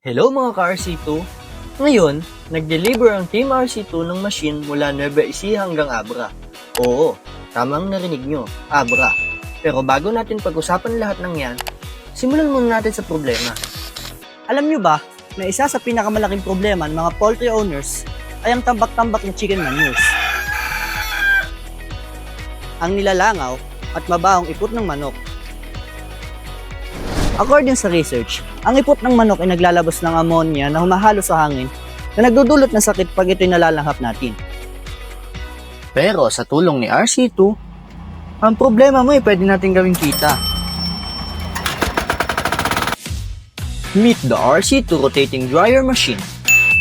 Hello mga ka-RC2! Ngayon, nag-deliver ang Team RC2 ng machine mula Nueva Ecija hanggang Abra. Oo, tamang narinig nyo, Abra. Pero bago natin pag-usapan lahat ng yan, simulan muna natin sa problema. Alam nyo ba na isa sa pinakamalaking problema ng mga poultry owners ay ang tambak-tambak ng chicken manures? Ang nilalangaw at mabahong ipot ng manok. According sa research, ang ipot ng manok ay naglalabas ng ammonia na humahalo sa hangin na nagdudulot ng sakit pag ito'y nalalanghap natin. Pero sa tulong ni RC2, ang problema mo ay pwede natin gawing kita. Meet the RC2 rotating dryer machine.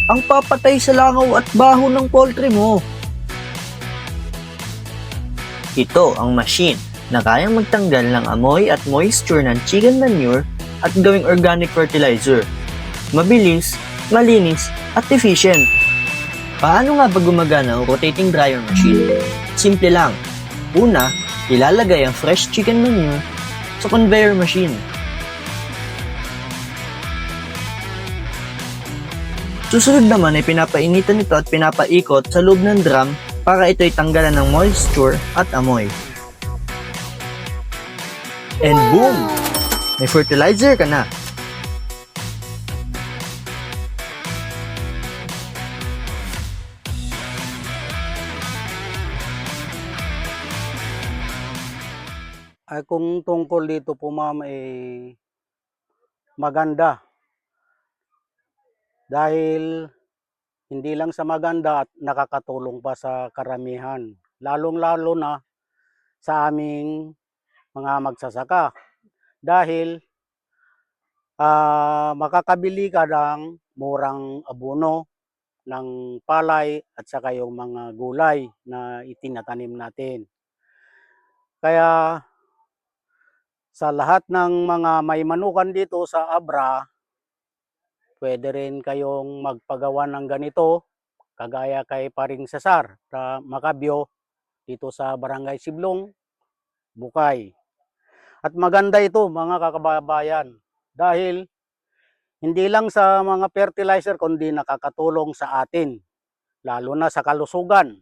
Ang papatay sa langaw at baho ng poultry mo. Ito ang machine na kayang magtanggal ng amoy at moisture ng chicken manure at gawing organic fertilizer. Mabilis, malinis, at efficient. Paano nga ba gumagana ang rotating dryer machine? Simple lang. Una, ilalagay ang fresh chicken manure sa conveyor machine. Susunod naman ay pinapainitan ito at pinapaikot sa loob ng drum para ito'y tanggalan ng moisture at amoy. And boom! May fertilizer ka na! Ay kung tungkol dito po ma'am maganda. Dahil hindi lang sa maganda at nakakatulong pa sa karamihan. Lalong-lalo na sa aming mga magsasaka. Dahil makakabili ka ng murang abono ng palay at saka yung mga gulay na itinatanim natin. Kaya sa lahat ng mga may manukan dito sa Abra, pwede rin kayong magpagawa ng ganito, kagaya kay Paring Cesar sa Macabio, dito sa Barangay Siblong, Bukay. At maganda ito mga kakababayan, dahil hindi lang sa mga fertilizer kundi nakakatulong sa atin, lalo na sa kalusugan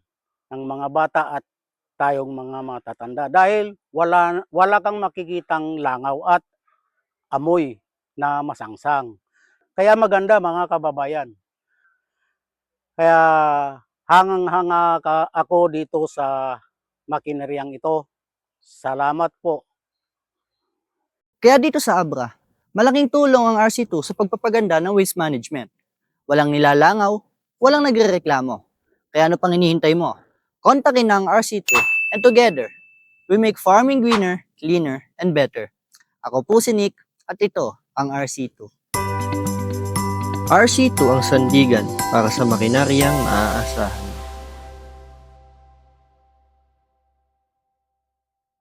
ng mga bata at tayong mga matatanda. Dahil wala kang makikitang langaw at amoy na masangsang. Kaya maganda mga kababayan. Kaya hangang-hanga ako dito sa makineryang ito. Salamat po. Kaya dito sa Abra, malaking tulong ang RC2 sa pagpapaganda ng waste management. Walang nilalangaw, walang nagrereklamo. Kaya ano pang hinihintay mo? Kontakin na ang RC2 and together, we make farming greener, cleaner, and better. Ako po si Nick at ito ang RC2. RC2 ang sandigan para sa makinaryang maaasahan.